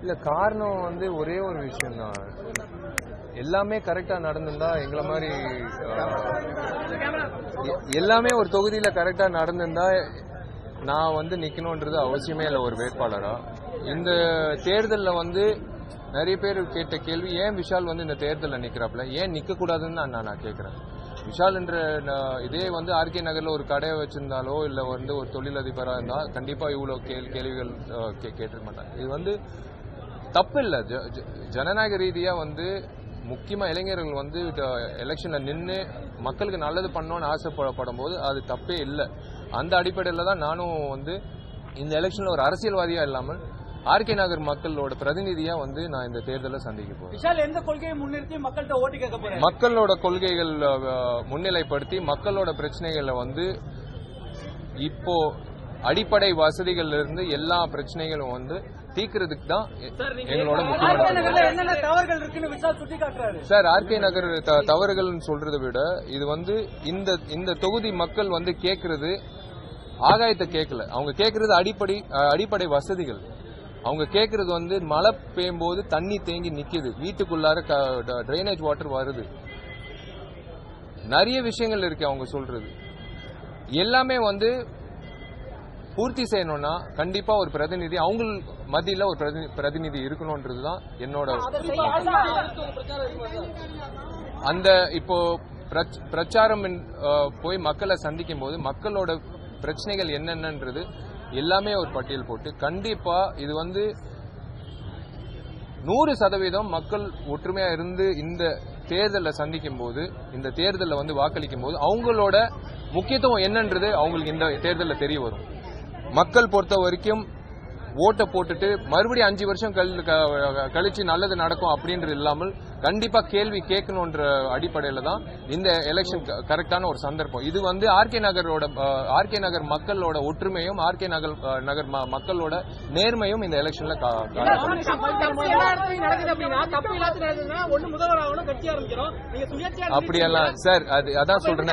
இல்ல காரணம் வந்து ஒரே ஒரு விஷயம் தான். எல்லாமே கரெக்டா நடந்திருந்தா எங்களை மாதிரி எல்லாமே ஒரு தொகுதியில கரெக்டா நடந்திருந்தா நான் வந்து நிக்கணும்ன்றது அவசியமே இல்லை ஒரு வேட்பாளரா. இந்த தேர்தலில் வந்து நிறைய பேர் கேட்ட கேள்வி, ஏன் விஷால் வந்து இந்த தேர்தலில் நிக்கிறாப்ல, ஏன் நிக்க கூடாதுன்னு நான் கேட்கிறேன். விஷால் என்ற இதே வந்து ஆர்கே நகர்ல ஒரு கடையை வச்சிருந்தாலோ இல்ல வந்து ஒரு தொழிலதிபராக இருந்தா கண்டிப்பா இவ்வளவு கேள்விகள் கேட்டிருக்க மாட்டாங்க. இது வந்து தப்பு இல்லை. ஜனநாயக ரீதியா வந்து முக்கியமா இளைஞர்கள் வந்து எலெக்ஷன்ல நின்று மக்களுக்கு நல்லது பண்ணணும்னு ஆசைப்படும் போது அது தப்பே இல்லை. அந்த அடிப்படையில் தான் நானும் வந்து இந்த எலெக்ஷன்ல ஒரு அரசியல்வாதியா இல்லாமல் ஆர்கே நகர் மக்களோட பிரதிநிதியா வந்து நான் இந்த தேர்தலை சந்திக்க போறேன். மக்களோட கொள்கைகள் முன்னிலைப்படுத்தி மக்களோட பிரச்சனைகளை வந்து இப்போ அடிப்படை வசதிகள்ல இருந்து எல்லா பிரச்சனைகளும் வந்து தீர்க்கிறதுக்கு தான் எங்களோட முக்கியமான சார். ஆர்கே நகர் தவறுகள் சொல்றதை விட இது வந்து இந்த தொகுதி மக்கள் வந்து கேட்கறது ஆகாயத்தை கேட்கல. அவங்க கேட்கறது அடிப்படை வசதிகள். அவங்க கேட்கறது வந்து மழை பெய்யும் போது தண்ணி தேங்கி நிக்குது, வீட்டுக்குள்ளார டிரைனேஜ் வாட்டர் வருது, நிறைய விஷயங்கள் இருக்கு. அவங்க சொல்றது எல்லாமே வந்து பூர்த்தி செய்யணும்னா கண்டிப்பா ஒரு பிரதிநிதி அவங்க மத்தியில ஒரு பிரதிநிதி இருக்கணும்ன்றதுதான் என்னோட. அந்த இப்போ பிரச்சாரம் போய் மக்களை சந்திக்கும் போது மக்களோட பிரச்சனைகள் என்னென்னன்றது எல்லாமே ஒரு பட்டியல் போட்டு கண்டிப்பா இது வந்து 100% மக்கள் ஒற்றுமையா இருந்து இந்த தேர்தலில் சந்திக்கும் போது, இந்த தேர்தலில் வந்து வாக்களிக்கும் போது அவங்களோட முக்கியத்துவம் என்னன்றது அவங்களுக்கு இந்த தேர்தலில் தெரிய வரும். மக்கள் பொறுத்த வரைக்கும் ஓட்டை போட்டுட்டு மறுபடியும் 5 வருஷம் கழிச்சு நல்லது நடக்கும் அப்படின்றது இல்லாமல் கண்டிப்பா கேள்வி கேட்கணும்ன்ற அடிப்படையில தான் இந்த எலெக்ஷன் கரெக்டான ஒரு சந்தர்ப்பம். இது வந்து ஆர்கே நகர் மக்களோட ஒற்றுமையும் ஆர்கே நகர் மக்களோட நேர்மையும் இந்த எலெக்ஷன்ல அப்படியெல்லாம் சார். அதான் சொல்றேன்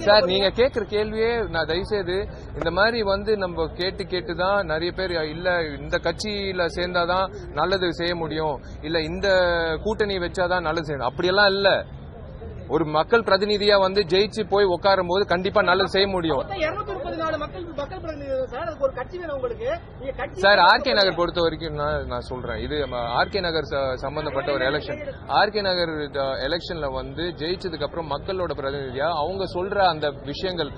சார். நீங்க கேட்கிற கேள்வியே நான் தயவுசெய்து இந்த மாதிரி வந்து நம்ம கேட்டுதான் நிறைய பேர் இல்ல இந்த கட்சியில சேர்ந்தாதான் நல்லது செய்ய முடியும், இல்ல இந்த கூட்டணி வச்சாதான் நல்லது செய்யணும், அப்படியெல்லாம் இல்ல. ஒரு மக்கள் பிரதிநிதியா வந்து ஜெயிச்சு போய் உட்காரும் போது கண்டிப்பா நல்லது செய்ய முடியும் சார். ஆர்கே நகர் பொறுத்த வரைக்கும் நான் சொல்றேன், இது ஆர்கே நகர் சம்பந்தப்பட்ட ஒரு எலெக்ஷன். ஆர்கே நகர் எலெக்ஷன்ல வந்து ஜெயிச்சதுக்கு அப்புறம் மக்களோட பிரதிநிதியா அவங்க சொல்ற அந்த விஷயங்கள்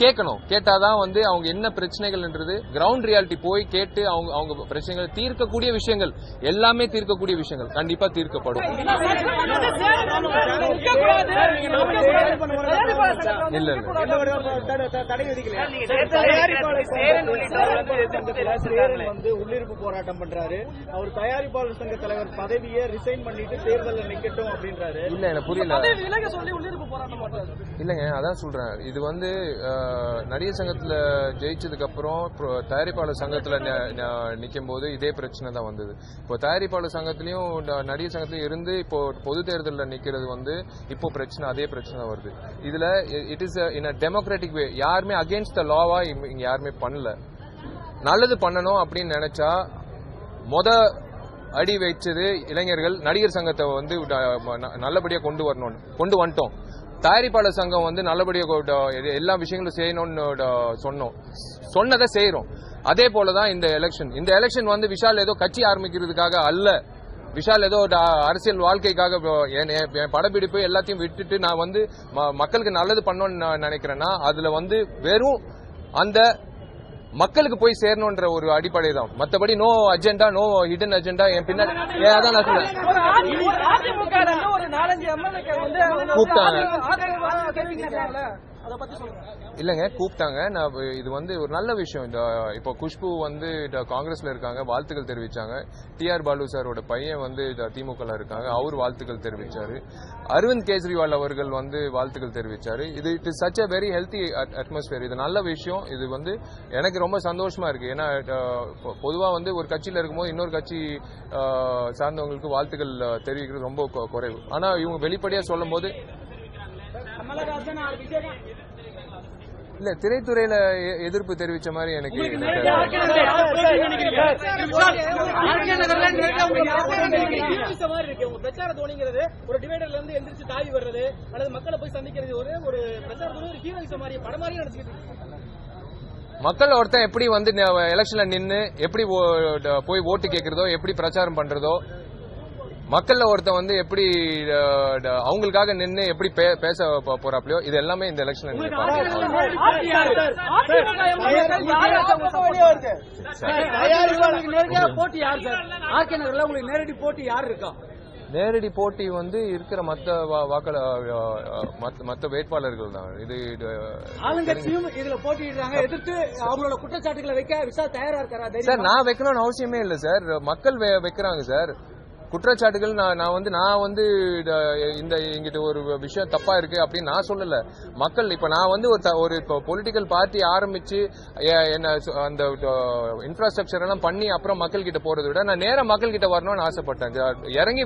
கேட்கணும். கேட்டாதான் வந்து அவங்க என்ன பிரச்சனைகள்ன்றது கிரவுண்ட் ரியாலிட்டி போய் கேட்டு அவங்க பிரச்சனைகள் தீர்க்கக்கூடிய விஷயங்கள் எல்லாமே தீர்க்கக்கூடிய விஷயங்கள் கண்டிப்பா தீர்க்கப்படும். இல்ல உள்ளிருப்பு போராட்டம் பண்றாரு. அவர் தயாரிப்பாளர் சங்க தலைவர் பதவியை ரிசைன் பண்ணிட்டு தேர்தலில் நிக்கட்டும் அப்படின்றாரு. இல்ல எனக்கு புரியல. இல்லங்க அதான் சொல்றேன். இது வந்து நடிகர் சங்கத்துல ஜெயிச்சதுக்கு அப்புறம் தயாரிப்பாளர் சங்கத்துல நிக்கும் போது இதே பிரச்சனை தான் வந்தது. இப்போ தயாரிப்பாளர் சங்கத்திலயும் நடிகர் சங்கத்திலயும் இருந்து இப்போ பொது தேர்தலில் நிக்கிறது வந்து இப்போ பிரச்சனை அதே பிரச்சனை வருது. இதுல it is in a democratic way. யாருமே அகேன்ஸ்ட் த லாவா இங்க யாருமே பண்ணல. நல்லது பண்ணணும் அப்படின்னு நினைச்சா அடி வச்சது இளைஞர்கள் நடிகர் சங்கத்தை வந்து நல்லபடியா கொண்டு வந்துட்டோம். தயாரிப்பாளர் சங்கம் வந்து நல்லபடியாக எல்லா விஷயங்களும் செய்யணும்னு சொன்னதை செய்யறோம். அதே போலதான் இந்த எலெக்ஷன் வந்து விஷால் ஏதோ கட்சி ஆரம்பிக்கிறதுக்காக அல்ல. விஷால் ஏதோ அரசியல் வாழ்க்கைக்காக என் படப்பிடிப்பு எல்லாத்தையும் விட்டுட்டு நான் வந்து மக்களுக்கு நல்லது பண்ணணும்னு நினைக்கிறேன்னா அதுல வந்து வெறும் அந்த மக்களுக்கு போய் சேரணும்ன்ற ஒரு அடிப்படை தான். மற்றபடி no agenda, no hidden agenda. என் பின்னாடி அதான் நான் சொல்றேன். கூப்பிட்டாங்க இல்லங்க, கூப்பிட்டாங்க. நான் இது வந்து ஒரு நல்ல விஷயம். இப்போ குஷ்பு வந்து காங்கிரஸ்ல இருக்காங்க, வாழ்த்துக்கள் தெரிவிச்சாங்க. TR பாலு சாரோட பையன் வந்து திமுகல இருக்காங்க, அவர் வாழ்த்துக்கள் தெரிவிச்சாரு. அரவிந்த் கெஜ்ரிவால் அவர்கள் வந்து வாழ்த்துக்கள் தெரிவிச்சாரு. இது it is such a very healthy atmosphere. இது நல்ல விஷயம். இது வந்து எனக்கு ரொம்ப சந்தோஷமா இருக்கு. ஏன்னா பொதுவா வந்து ஒரு கட்சியில இருக்கும்போது இன்னொரு கட்சி சார்ந்தவங்களுக்கு வாழ்த்துக்கள் தெரிவிக்கிறது ரொம்ப குறைவு. ஆனா இவங்க வெளிப்படையா சொல்லும் போது இல்ல திரைத்துறையில எதிர்ப்பு தெரிவிச்ச மாதிரி எனக்கு பிரச்சார தோணிங்கிறது ஒரு டிவைடர்ல இருந்து எந்திரிச்சு தாவி வர்றது அல்லது மக்களை போய் சந்திக்கிறது ஒரு பிரச்சார தோணி ஒரு ஹீரோயிச மாதிரி படம் மாதிரி நினைச்சுக்கிட்டு மக்கள் ஒருத்தன் எப்படி வந்து எலெக்ஷன்ல நின்னு எப்படி போய் ஓட்டு கேட்கறதோ எப்படி பிரச்சாரம் பண்றதோ மக்கள்ல ஒருத்தன் வந்து எப்படி அவங்களுக்காக நின்று எப்படி பேச போறாப்லையோ இது எல்லாமே இந்த எலெக்ஷன்ல நேரடி போட்டி யார் இருக்கா? நேரடி போட்டி வந்து இருக்கிற மற்ற வேட்பாளர்கள் தான். இது ஆளுங்கட்சியும் இதுல போட்டிடுறாங்க. எதிர்த்து அவங்களோட குற்றச்சாட்டுகளை வைக்க விஷால் தயாரா இருக்காரா? சார் நான் வைக்கணும்னு அவசியமே இல்லை சார். மக்கள் வைக்கிறாங்க சார் குற்றச்சாட்டுகள். நான் வந்து இந்த இங்கிட்ட ஒரு விஷயம் தப்பா இருக்கு அப்படின்னு நான் சொல்லல. மக்கள் இப்ப நான் வந்து ஒரு பொலிட்டிக்கல் பார்ட்டி ஆரம்பிச்சு என்ன அந்த இன்ஃப்ராஸ்ட்ரக்சர் எல்லாம் பண்ணி அப்புறம் மக்கள் கிட்ட போறதை விட நான் நேர மக்கள் கிட்ட வரணும்னு ஆசைப்பட்டேன். இறங்கி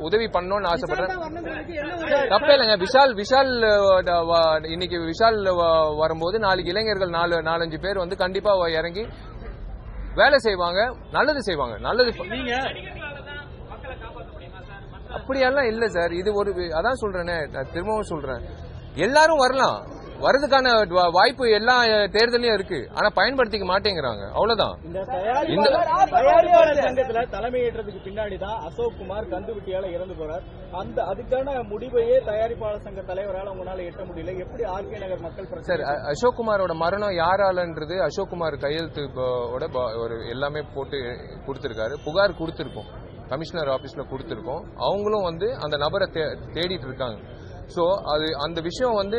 உதவி பண்ணணும்னு ஆசைப்பட்டேன். தப்பே இல்லைங்க. விஷால் இன்னைக்கு விஷால் வரும்போது நாளைக்கு இளைஞர்கள் 4-5 பேர் வந்து கண்டிப்பா இறங்கி வேலை செய்வாங்க, நல்லது செய்வாங்க. நல்லது அப்படியெல்லாம் இல்ல சார். இது ஒரு அதான் சொல்றேனே, நான் திரும்பவும் சொல்றேன், எல்லாரும் வரலாம். வரதுக்கான வாய்ப்பு எல்லா தேர்தலையும் இருக்கு. ஆனா பயன்படுத்திக்க மாட்டேங்கிறாங்க. அவ்வளவுதான். இந்த தயாரிப்பாளர் சங்கத்துல தலைமையேற்றதுக்கு பின்னாடிதான் அசோக்குமார் கந்துவட்டியால இறந்து போறார். அதுக்கான முடிவையே தயாரிப்பாளர் சங்க தலைவரால் உங்களால எட்ட முடியல. எப்படி ஆர்கே நகர் மக்கள் சார் அசோக்குமாரோட மரணம் யாராலன்றது அசோக்குமார் கையெழுத்தோட ஒரு எல்லாமே போட்டு கொடுத்திருக்காரு. புகார் கொடுத்திருக்கோம், கமிஷனர் ஆபீஸ்ல கொடுத்திருக்கோம். அவங்களும் வந்து அந்த நபரை தேடிட்டு இருக்காங்க. சோ அது அந்த விஷயம் வந்து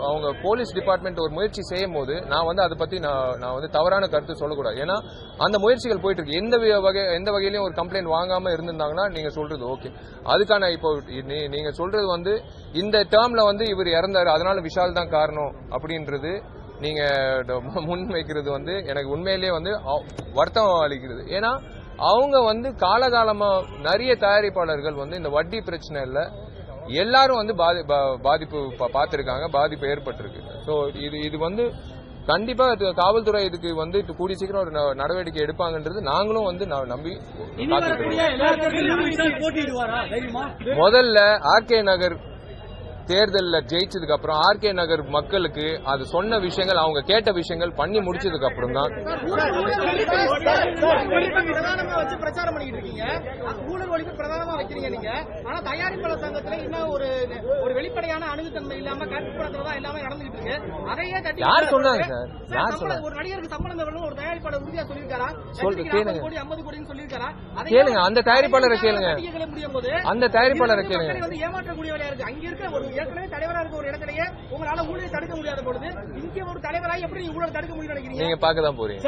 அவங்க போலீஸ் டிபார்ட்மெண்ட் ஒரு முயற்சி செய்யும் போது நான் வந்து அதை பத்தி நான் வந்து தவறான கருத்து சொல்லக்கூடாது. ஏன்னா அந்த முயற்சிகள் போயிட்டு இருக்கு. எந்த வகையிலையும் ஒரு கம்ப்ளைண்ட் வாங்காம இருந்திருந்தாங்கன்னா நீங்க சொல்றது ஓகே. அதுக்கான இப்போ நீங்க சொல்றது வந்து இந்த டேர்ம்ல வந்து இவர் இறந்தாரு அதனால விஷால் தான் காரணம் அப்படின்றது நீங்க முன் வைக்கிறது வந்து எனக்கு உண்மையிலேயே வந்து வருத்தம் அளிக்கிறது. ஏன்னா அவங்க வந்து காலகாலமா நிறைய தயாரிப்பாளர்கள் வந்து இந்த வட்டி பிரச்சனை இல்ல எல்லாரும் வந்து பாதிப்பு பார்த்திருக்காங்க, பாதிப்பு ஏற்பட்டிருக்கு. சோ இது வந்து கண்டிப்பா காவல்துறை இதுக்கு வந்து கூடி சீக்கிரம் ஒரு நடவடிக்கை எடுப்பாங்கன்றது நாங்களும் வந்து நம்பி முதல்ல ஆர்கே நகர் தேர்தலில் ஜெயிச்சதுக்கு அப்புறம் ஆர்கே நகர் மக்களுக்கு அது சொன்ன விஷயங்கள் அவங்க கேட்ட விஷயங்கள் பண்ணி முடிச்சதுக்கு அப்புறம் தான் பிரச்சாரம் பண்ணிட்டு இருக்கீங்க. ஊழல் ஒழிப்பு பிரதானமா வைக்கிறீங்க நீங்க. ஆனா தயாரிப்பாளர் சங்கத்துல இன்னும் ஒரு வெளிப்படையான அணுகுத்தன்மை இல்லாம கட்டுப்படுத்துறதா எல்லாமே நடந்துட்டு இருக்கு. அதையே யார் சொன்னாங்க சார்? யார் சொன்னாங்க? ஒரு நடிகருக்கு சம்பளம் தரணும் ஒரு தயாரிப்பாளர் உறுதியா சொல்லியிருக்காரா? கேளுங்க, 50 கோடின்னு சொல்லியிருக்காரா? கேளுங்க, அந்த தயாரிப்பாளரை கேளுங்க, அந்த தயாரிப்பாளரை கேளுங்க. ஏமாற்றக்கூடிய வேலையா இருக்கு. அங்க இருக்க ஒரு ஏற்கனவே தலைவரா இருக்க ஒரு இடத்திலேயே உங்களால ஊழலை தடுக்க முடியாத பொழுது இங்கே ஒரு தலைவராய் எப்படி ஊழல் தடுக்க முடியும் நினைக்கிறீங்க? நீங்க பார்க்க தான் போறீங்க.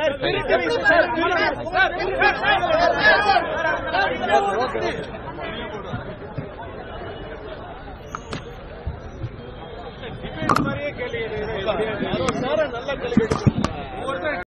நல்ல கேள்வி